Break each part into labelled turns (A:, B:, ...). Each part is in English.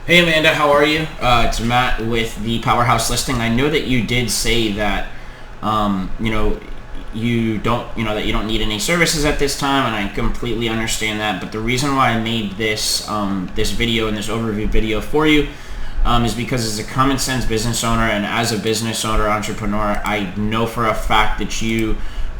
A: Hey Amanda, how are you? It's Matt with the Powerhouse Listing. I know that you did say that you don't need any services at this time, and I completely understand that. But the reason why I made this video and this overview video for you is because as a common sense business owner and as a business owner entrepreneur, I know for a fact that you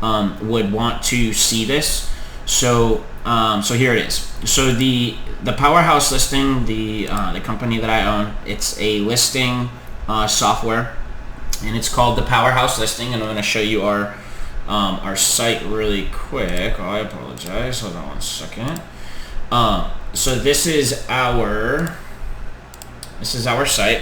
A: would want to see this. So here it is. So the Powerhouse Listing, the company that I own, it's a listing software, and it's called the Powerhouse Listing. And I'm going to show you our site really quick. Oh, I apologize. Hold on one second. So this is our site,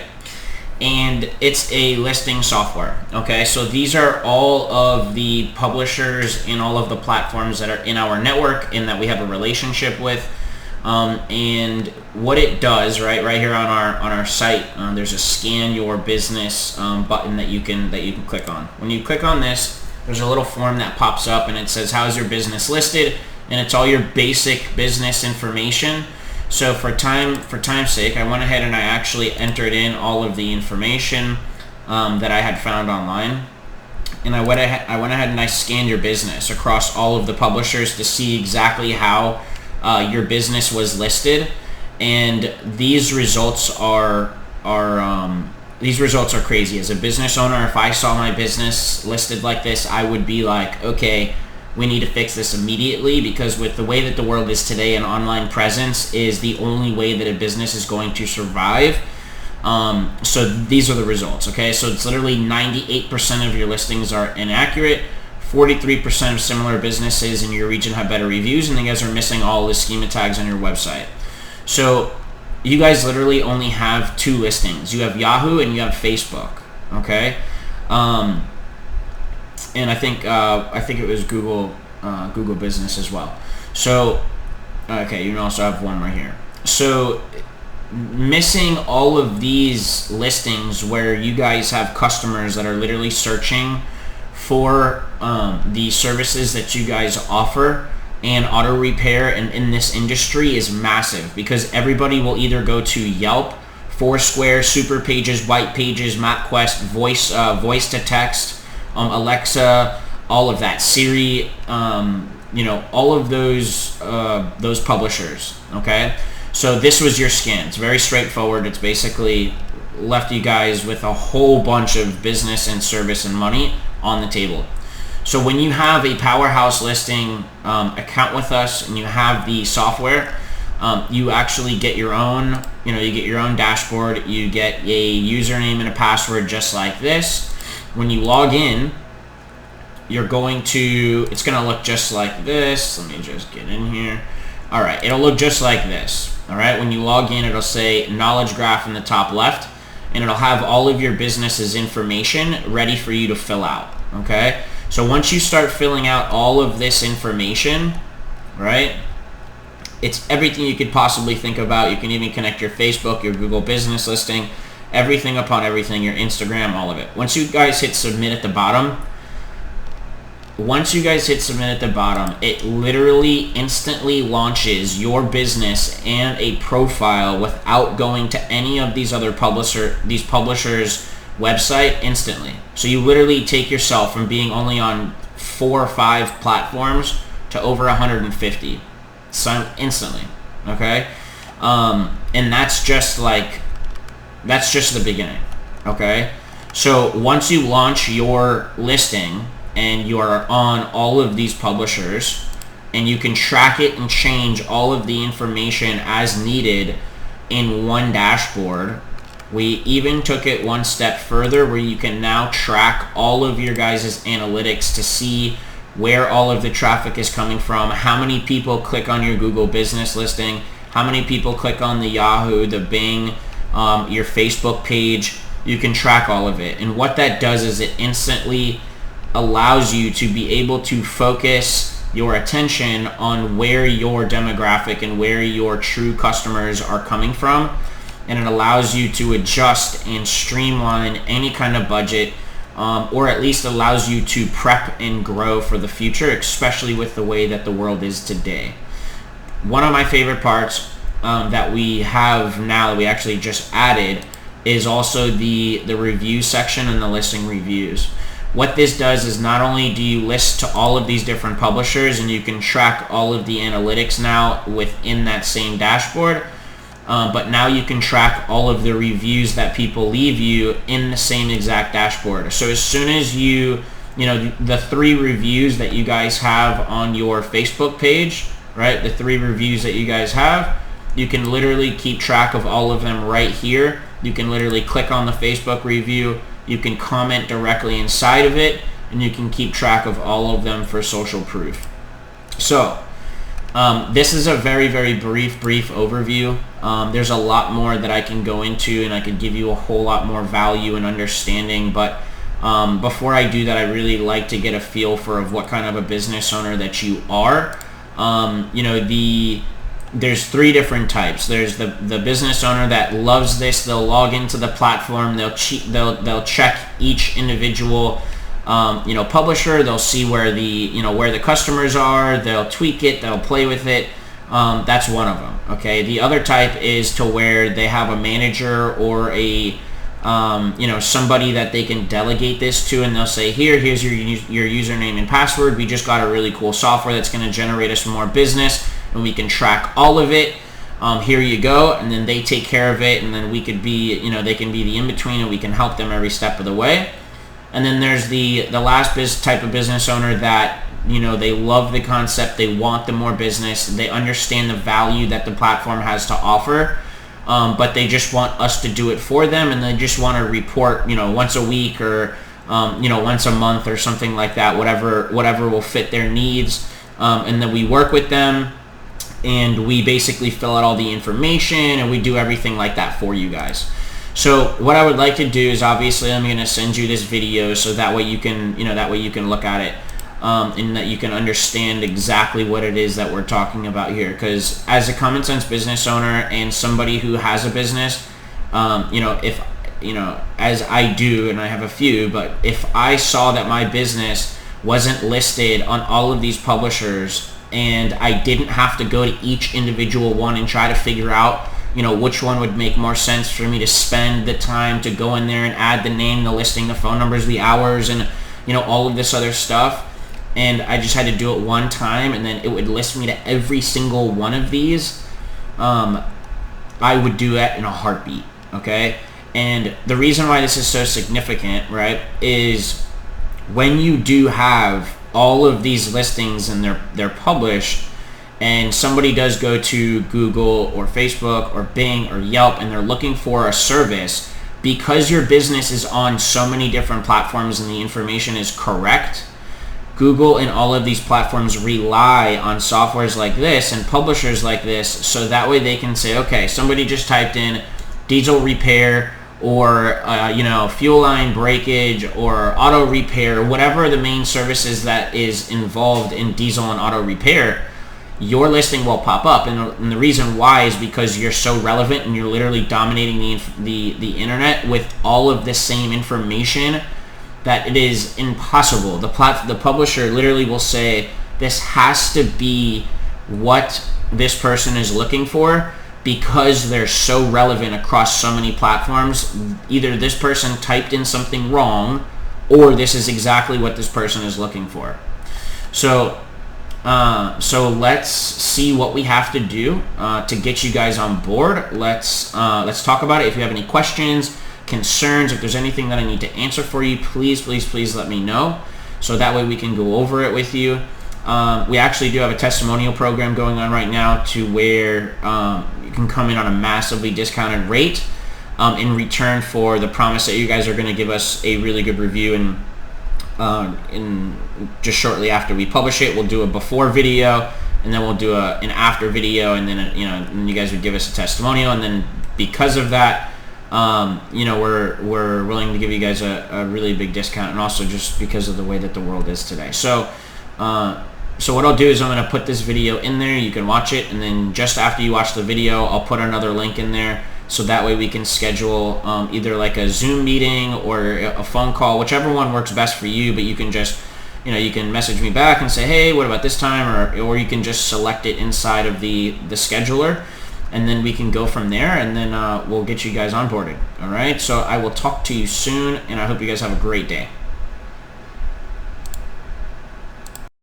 A: and it's a listing software. Okay, so these are all of the publishers and all of the platforms that are in our network and that we have a relationship with. And what it does, right here on our site, there's a scan your business button that you can click on. When you click on this, there's a little form that pops up and it says, how's your business listed? And it's all your basic business information. So for time's sake, I went ahead and I actually entered in all of the information that I had found online, and I went ahead and I scanned your business across all of the publishers to see exactly how your business was listed. And these results are crazy. As a business owner, if I saw my business listed like this, I would be like, okay, we need to fix this immediately, because with the way that the world is today, an online presence is the only way that a business is going to survive. So these are the results, okay? So it's literally 98% of your listings are inaccurate, 43% of similar businesses in your region have better reviews, and you guys are missing all the schema tags on your website. So you guys literally only have 2 listings. You have Yahoo and you have Facebook, okay? And I think it was Google Business as well. So okay, you can also have one right here. So missing all of these listings where you guys have customers that are literally searching for the services that you guys offer, and auto repair and in this industry is massive, because everybody will either go to Yelp, Foursquare, Super Pages, White Pages, MapQuest, voice to text, Alexa, all of that, Siri, all of those publishers. Okay, so this was your scan. It's very straightforward. It's basically left you guys with a whole bunch of business and service and money on the table. So when you have a Powerhouse Listing account with us and you have the software, you actually get your own, you get your own dashboard. You get a username and a password just like this. When you log in, it's going to look just like this. Let me just get in here. All right, it'll look just like this. All right, when you log in, it'll say knowledge graph in the top left, and it'll have all of your business's information ready for you to fill out. Okay, so once you start filling out all of this information, right, it's everything you could possibly think about. You can even connect your Facebook, your Google business listing, everything upon everything, your Instagram, all of it. Once you guys hit submit at the bottom, it literally instantly launches your business and a profile without going to any of these other publishers' website instantly. So you literally take yourself from being only on 4 or 5 platforms to over 150 instantly. Okay, and that's just the beginning. Okay, so once you launch your listing and you are on all of these publishers, and you can track it and change all of the information as needed in one dashboard. We even took it one step further, where you can now track all of your guys' analytics to see where all of the traffic is coming from, how many people click on your Google business listing, how many people click on the Yahoo, the Bing, your Facebook page. You can track all of it. And what that does is it instantly allows you to be able to focus your attention on where your demographic and where your true customers are coming from. And it allows you to adjust and streamline any kind of budget, or at least allows you to prep and grow for the future, especially with the way that the world is today. One of my favorite parts that we have now that we actually just added is also the review section and the listing reviews. What this does is not only do you list to all of these different publishers and you can track all of the analytics now within that same dashboard, but now you can track all of the reviews that people leave you in the same exact dashboard. So as soon as you know, the 3 reviews that you guys have on your Facebook page, right? The 3 reviews that you guys have, you can literally keep track of all of them right here. You can literally click on the Facebook review, you can comment directly inside of it, and you can keep track of all of them for social proof. So this is a very, very brief overview. There's a lot more that I can go into, and I could give you a whole lot more value and understanding, but before I do that, I really like to get a feel for what kind of a business owner that you are. You know, there's 3 different types. There's the business owner that loves this. They'll log into the platform. They'll check each individual you know, publisher. They'll see where the customers are. They'll tweak it. They'll play with it. That's one of them. Okay. The other type is to where they have a manager or a you know, somebody that they can delegate this to, and they'll say, here's your username and password. We just got a really cool software that's going to generate us more business, and we can track all of it. Here you go. And then they take care of it, and then we could be, you know, they can be the in-between, and we can help them every step of the way. And then there's the last type of business owner that, you know, they love the concept, they want the more business, they understand the value that the platform has to offer, but they just want us to do it for them, and they just want to report, you know, once a week or you know, once a month or something like that, whatever will fit their needs. And then we work with them, and we basically fill out all the information, and we do everything like that for you guys. So what I would like to do is, obviously I'm going to send you this video so that way you can, you know, that way you can look at it, and that you can understand exactly what it is that we're talking about here. Because as a common sense business owner and somebody who has a business, you know, if, you know, as I do, and I have a few, but if I saw that my business wasn't listed on all of these publishers, and I didn't have to go to each individual one and try to figure out, you know, which one would make more sense for me to spend the time to go in there and add the name, the listing, the phone numbers, the hours, and, you know, all of this other stuff, and I just had to do it one time, and then it would list me to every single one of these, I would do that in a heartbeat. Okay. And the reason why this is so significant, right, is when you do have all of these listings and they're published, and somebody does go to Google or Facebook or Bing or Yelp, and they're looking for a service, because your business is on so many different platforms and the information is correct, Google and all of these platforms rely on softwares like this and publishers like this, so that way they can say, okay, somebody just typed in diesel repair, or you know, fuel line breakage, or auto repair, whatever the main services that is involved in diesel and auto repair, your listing will pop up. And the reason why is because you're so relevant, and you're literally dominating the internet with all of the same information, that it is impossible. The publisher literally will say, this has to be what this person is looking for, because they're so relevant across so many platforms. Either this person typed in something wrong, or this is exactly what this person is looking for. So let's see what we have to do to get you guys on board. Let's talk about it. If you have any questions, concerns, if there's anything that I need to answer for you, please let me know, so that way we can go over it with you. We actually do have a testimonial program going on right now, to where you can come in on a massively discounted rate in return for the promise that you guys are going to give us a really good review. And in just shortly after we publish it, we'll do a before video, and then we'll do an after video, and then and you guys would give us a testimonial, and then because of that, you know, we're willing to give you guys a really big discount, and also just because of the way that the world is today. So what I'll do is I'm going to put this video in there. You can watch it, and then just after you watch the video, I'll put another link in there, so that way we can schedule either like a Zoom meeting or a phone call, whichever one works best for you. But you can just, you know, you can message me back and say, hey, what about this time, or you can just select it inside of the scheduler. and then we can go from there, and then we'll get you guys onboarded. All right. So I will talk to you soon, and I hope you guys have a great day.